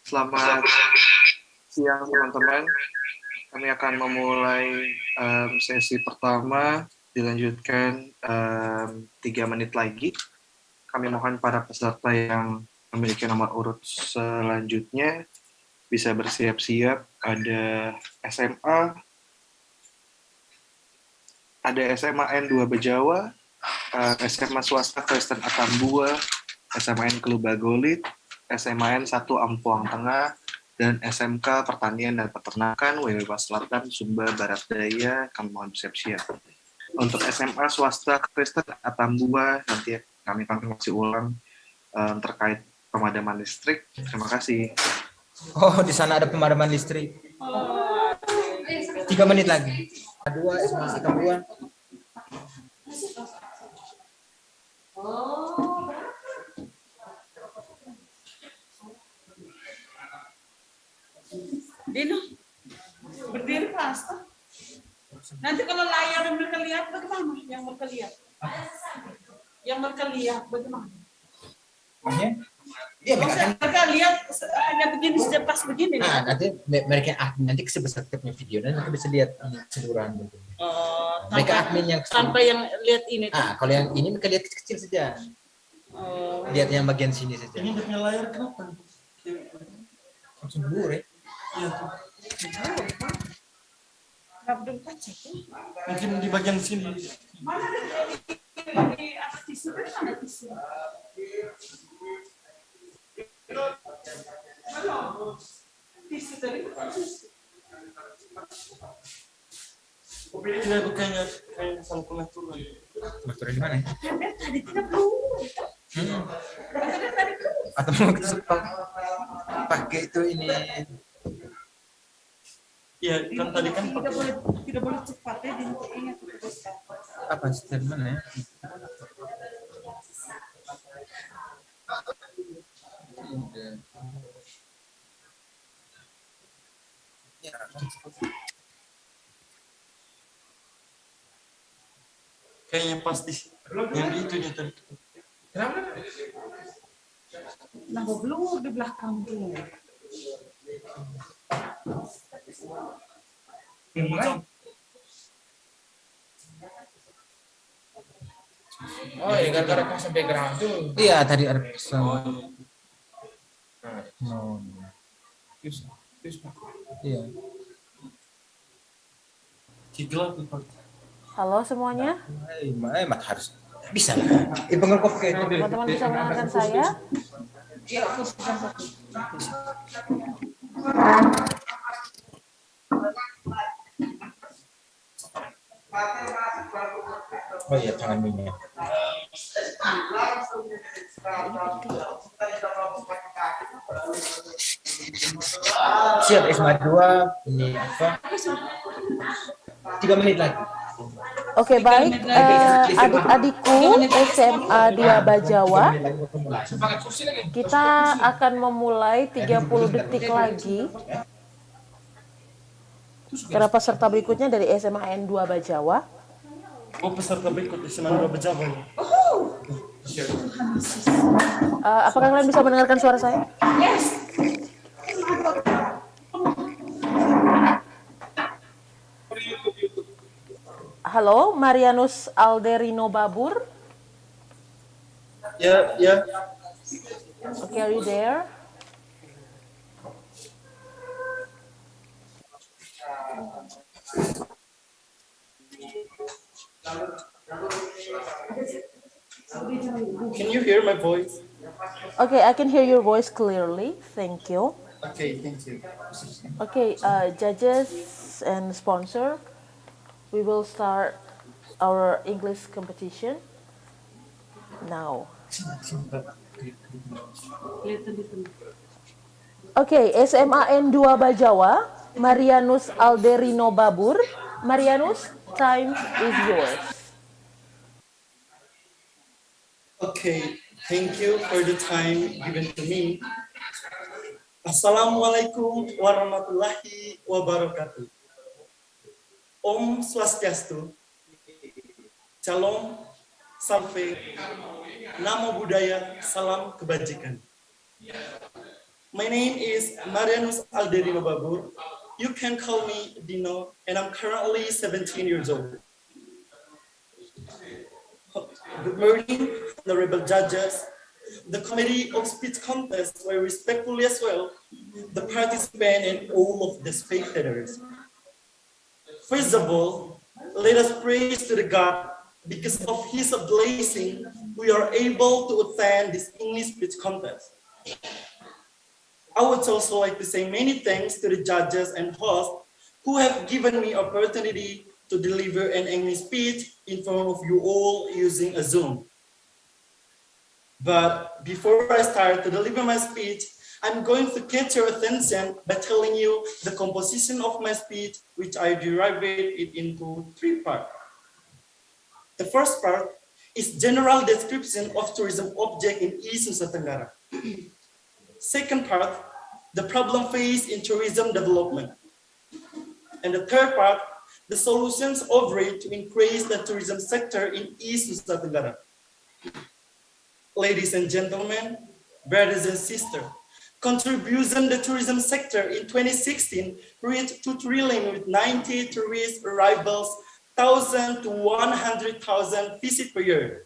Selamat siang teman-teman. Kami akan memulai sesi pertama, dilanjutkan 3 menit lagi. Kami mohon para peserta yang memiliki nomor urut selanjutnya bisa bersiap-siap. Ada SMA, ada SMA N2 Bejawa, SMA Swasta Kristen Atambua, SMA N Kelubagolit, SMA N 1 Ampuang Tengah, dan SMK Pertanian dan Peternakan WWB Selatan Sumba Barat Daya. Kami mohon bersiap-siap. Untuk SMA Swasta Kristen Atambua nanti kami konfirmasi ulang terkait pemadaman listrik. Terima kasih. Oh, di sana ada pemadaman listrik. 3 menit lagi. Kedua SMA Atambua. Dino, berdiri pas. Nanti kalau layar yang mereka lihat bagaimana? Yang mereka lihat? Yang mereka lihat bagaimana? Maksudnya? Iya, mereka lihat hanya begini saja pas begini. Nah, nanti mereka admin nanti sebesar punya video dan mereka bisa lihat keseluruhan. Mereka admin yang sampai yang lihat ini. Kalau yang ini mereka lihat kecil saja. Lihat yang bagian sini saja. Ini punya layar kenapa? Langsung blur ya? Iya. Mungkin di bagian sini. Mana di atas tisu kan ada tisu. Halo. Tisu tadi. Ini bukannya kayak sang konektor. Konektor di mana ya? Tadi tidak blur. Atau mau kita pakai itu ini. Iya, kan tadi kan tidak boleh cepat ya, ingat apa sistem mana ya? kayaknya pasti yang itunya tadi. Kenapa? Nah, blur di belakang tuh. Oh ya, gara-gara pasang background tuh. Iya, tadi ada pasang. Iya. Halo semuanya. Mat harus bisa lah. Teman-teman bisa mendengarkan saya? Iya, aku sudah satu. Oh iya, tangan minyak. Siap SMA 2 ini apa? 3 menit lagi. Oke, baik. Adik-adikku SMA 2 Bajawa, kita akan memulai 30 detik lagi. Para peserta berikutnya dari SMA N2 Bajawa. Oh, peserta berikut SMA N2 Bajawa. Apakah kalian bisa mendengarkan suara saya? Yes. Halo, Marianus Alderino Babur. Ya, ya. Okay, are you there? Can you hear my voice? Okay, I can hear your voice clearly. Thank you. Okay, thank you. Okay, judges and sponsor, we will start our English competition now. Okay, SMA N2 Bajawa, Marianus Alderino Babur. Marianus, time is yours. Okay, thank you for the time given to me. Assalamualaikum warahmatullahi wabarakatuh. Om Swastiastu. Shalom, Salve, Namo Buddhaya, Salam Kebajikan. My name is Marianus Alderino Babur. You can call me Dino, and I'm currently 17 years old. Good morning, honorable judges, the committee of speech contest, very respectfully as well, the participants and all of the spectators. First of all, let us praise to the God. Because of his blessing, we are able to attend this English speech contest. I would also like to say many thanks to the judges and hosts who have given me opportunity to deliver an English speech in front of you all using a Zoom. But before I start to deliver my speech, I'm going to catch your attention by telling you the composition of my speech, which I derived it into 3 parts. The first part is general description of tourism object in East Nusa Tenggara. Second part, the problem faced in tourism development. And the third part, the solutions offered to increase the tourism sector in East Nusa Tenggara. Ladies and gentlemen, brothers and sisters, contribution to the tourism sector in 2016 reached 2 trillion with 90 tourist arrivals, 1,000 to 100,000 visits per year.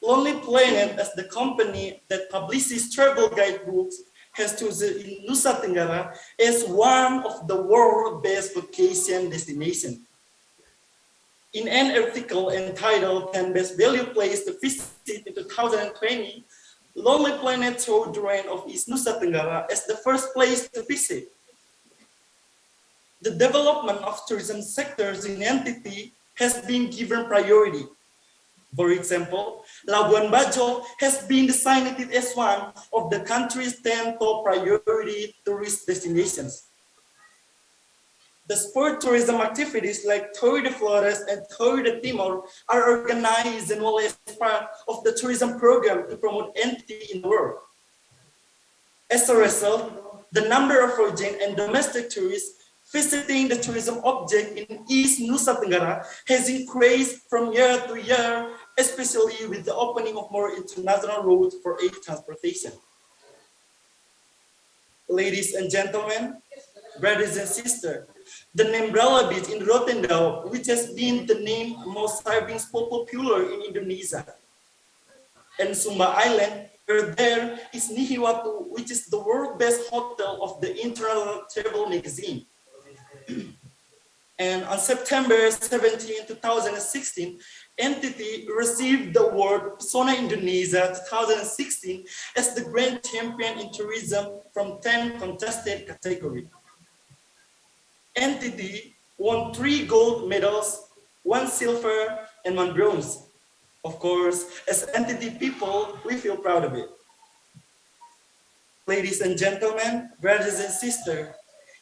Lonely Planet, as the company that publishes travel guidebooks, has chosen Nusa Tenggara as one of the world's best vacation destinations. In an article entitled 10 Best Value Place to Visit in 2020, Lonely Planet showed the reign of East Nusa Tenggara as the first place to visit. The development of tourism sectors in entity has been given priority. For example, Labuan Bajo has been designated as one of the country's 10 top priority tourist destinations. The sport tourism activities like Tour de Flores and Tour de Timor are organized and as part of the tourism program to promote entity in the world. As a result, the number of foreign and domestic tourists visiting the tourism object in East Nusa Tenggara has increased from year to year, especially with the opening of more international routes for air transportation. Ladies and gentlemen, brothers and sisters, the name Brala Beach in Rotendao, which has been the name most diving spot popular in Indonesia, and Sumba Island, where there is Nihiwatu, which is the world's best hotel of the International Travel Magazine. And on September 17, 2016, entity received the award Pesona Indonesia 2016 as the grand champion in tourism from 10 contested categories. Entity won 3 gold medals, 1 silver, and 1 bronze. Of course, as entity people, we feel proud of it. Ladies and gentlemen, brothers and sisters,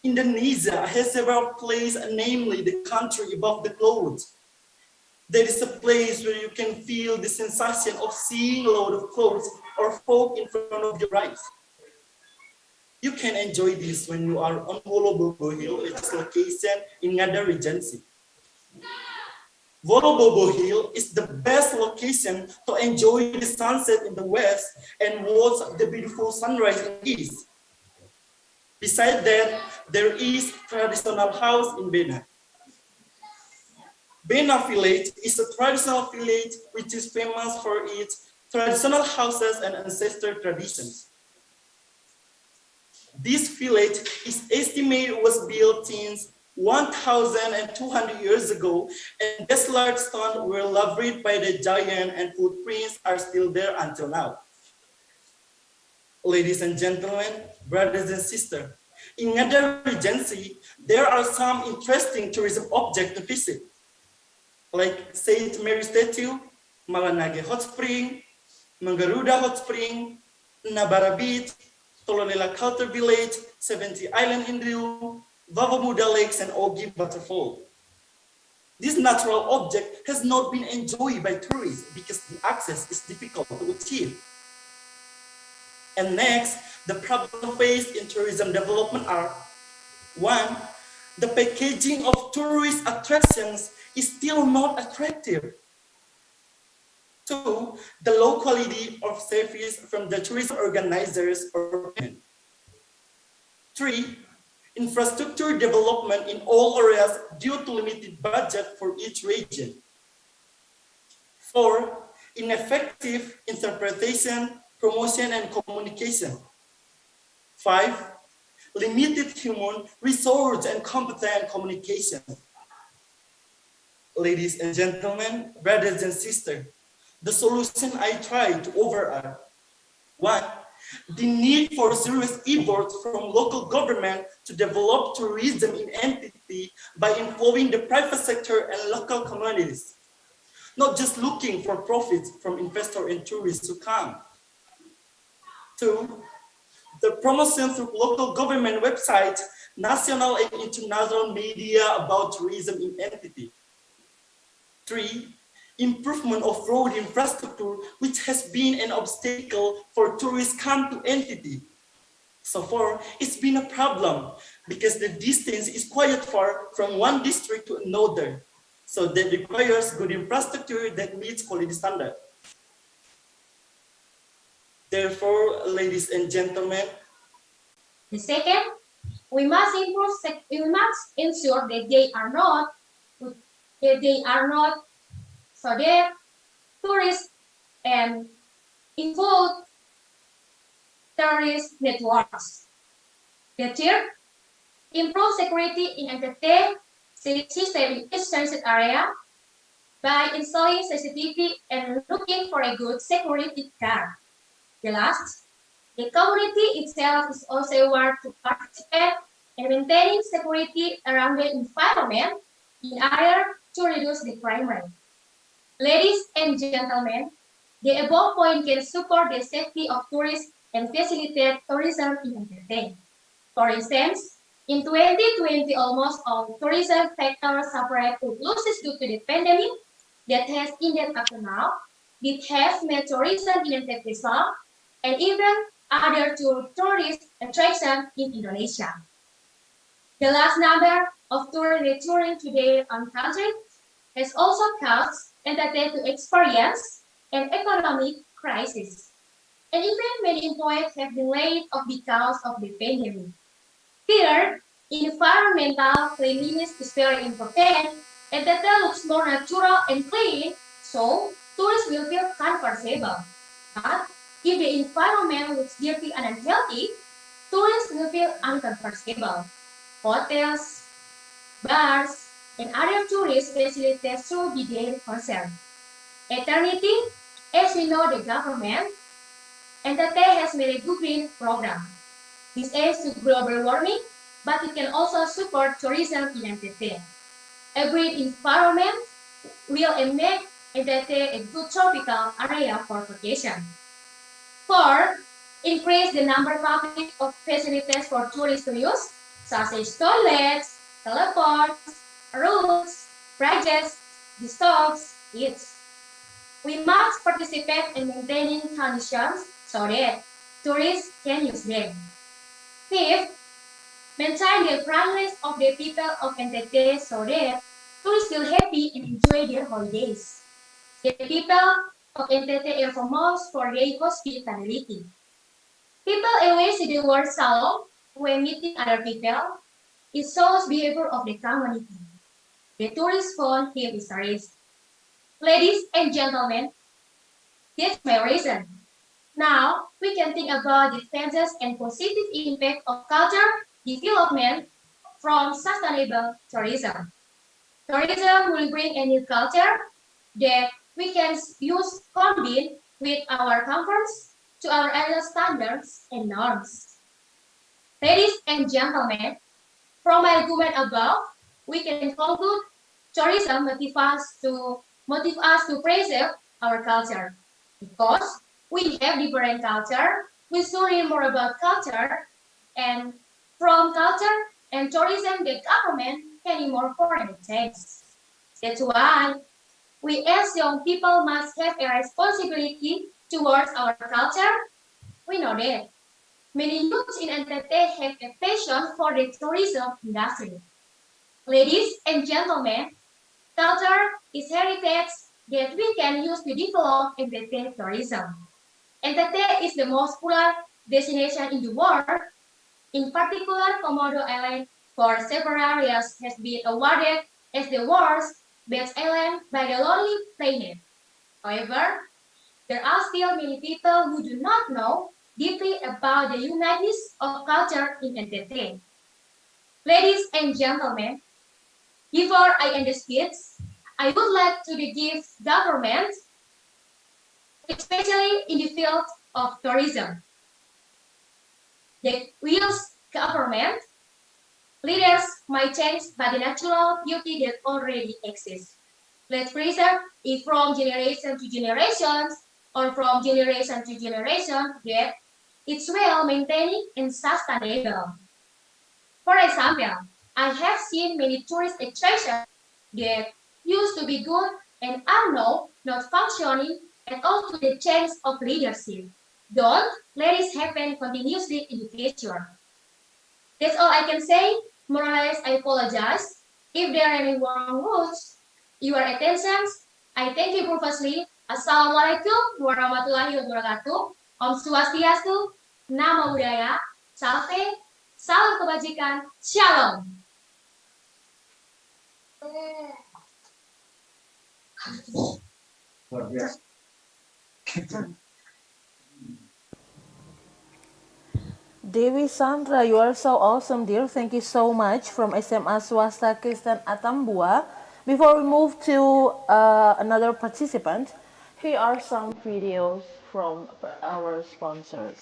Indonesia has several places, namely the country above the clouds. There is a place where you can feel the sensation of seeing a load of clouds or fog in front of your eyes. You can enjoy this when you are on Wolobobo Hill, which is located in Ngada Regency. Wolobobo Hill is the best location to enjoy the sunset in the west and watch the beautiful sunrise in the east. Besides that, there is traditional house in Bena. Bena village is a traditional village which is famous for its traditional houses and ancestral traditions. This village is estimated was built since 1,200 years ago, and these large stones were labored by the giant and footprints are still there until now. Ladies and gentlemen, brothers and sisters, in Ngada Regency, there are some interesting tourism objects to visit, like Saint Mary Statue, Malanage Hot Spring, Manggaruda Hot Spring, Nabara Beach, Tololela Culture Village, 70 Island in Riu, Vavamuda Lakes, and Ogi Waterfall. This natural object has not been enjoyed by tourists because the access is difficult to achieve. And next, the problem faced in tourism development are: 1, the packaging of tourist attractions is still not attractive. Two, the low quality of service from the tourism organizers or payment. Three, infrastructure development in all areas due to limited budget for each region. Four, ineffective interpretation, promotion, and communication. Five, limited human resource and competent communication. Ladies and gentlemen, brothers and sisters, the solution I try to override. One, the need for serious efforts from local government to develop tourism in entity by involving the private sector and local communities, not just looking for profits from investors and tourists who come. Two, the promotion through local government websites, national and international media about tourism in entity. Three, improvement of road infrastructure, which has been an obstacle for tourists come to entity. So far, it's been a problem because the distance is quite far from one district to another. So that requires good infrastructure that meets quality standard. Therefore, ladies and gentlemen, The second, we must ensure that they are not so that tourists and involve terrorist networks. The third, improve security in NTT system in each transit area by installing CCTV and looking for a good security guard. The last, the community itself is also aware to participate in maintaining security around the environment in order to reduce the crime rate. Ladies and gentlemen, the above point can support the safety of tourists and facilitate tourism in NTT. For instance, in 2020, almost all tourism sectors suffered with losses due to the pandemic that has ended up to now. It has made tourism in NTT strong and even other tourist attractions in Indonesia. The last number of tourists touring today on country has also caused NTT to experience an economic crisis. And even many employees have been laid off because of the pandemic. Third, environmental cleanliness is very important, and that looks more natural and clean, so tourists will feel comfortable. But if the environment looks dirty and unhealthy, tourists will feel uncomfortable. Hotels, bars, and other tourist facilities should be their concern. Eternity, as we know, the government, NTT has made a good green program. This aims to global warming, but it can also support tourism in NTT. A green environment will make NTT a good tropical area for vacation. Four, increase the number of facilities for tourists to use, such as toilets, teleports, rooms, bridges, stops, eats. We must participate in maintaining conditions so that tourists can use them. Fifth, maintain the friendliness of the people of NTT so that tourists feel happy and enjoy their holidays. The people of NTT are famous for their hospitality. People always see the word salon when meeting other people. It shows behavior of the community. The tourists found here is a risk. Ladies and gentlemen, that's my reason. Now, we can think about the advantages and positive impact of culture development from sustainable tourism. Tourism will bring a new culture that we can use combine with our comforts to our other standards and norms. Ladies and gentlemen, from my argument above, we can conclude tourism motivate us to preserve our culture because we have different culture. We should learn more about culture, and from culture and tourism, the government can do more for the things. That's why we as young people must have a responsibility towards our culture. We know that many youths in NTT have a passion for the tourism industry. Ladies and gentlemen, culture is heritage that we can use to develop NTT tourism. NTT is the most popular destination in the world. In particular, Komodo Island for several years has been awarded as the world's best island by the Lonely Planet. However, there are still many people who do not know deeply about the uniqueness of culture in NTT. Ladies and gentlemen, before I end the speech, I would like to give government, especially in the field of tourism, the wheels government leaders might change by the natural beauty that already exists. Let's preserve it from generation to generations or from generation to generation that it's well maintained and sustainable. For example, I have seen many tourist attractions that used to be good and are now not functioning at all to the change of leadership. Don't let it happen continuously in the future. That's all I can say. Morales, I apologize. If there are any wrong words, your attention, I thank you profusely. Assalamualaikum warahmatullahi wabarakatuh. Om Swastiastu, Namo Buddhaya, Salve, salam kebajikan, Shalom. Luar biasa. Dewi Sandra, you are so awesome, dear. Thank you so much from SMA Swasta Kristen Atambua. Before we move to another participant, here are some videos from our sponsors.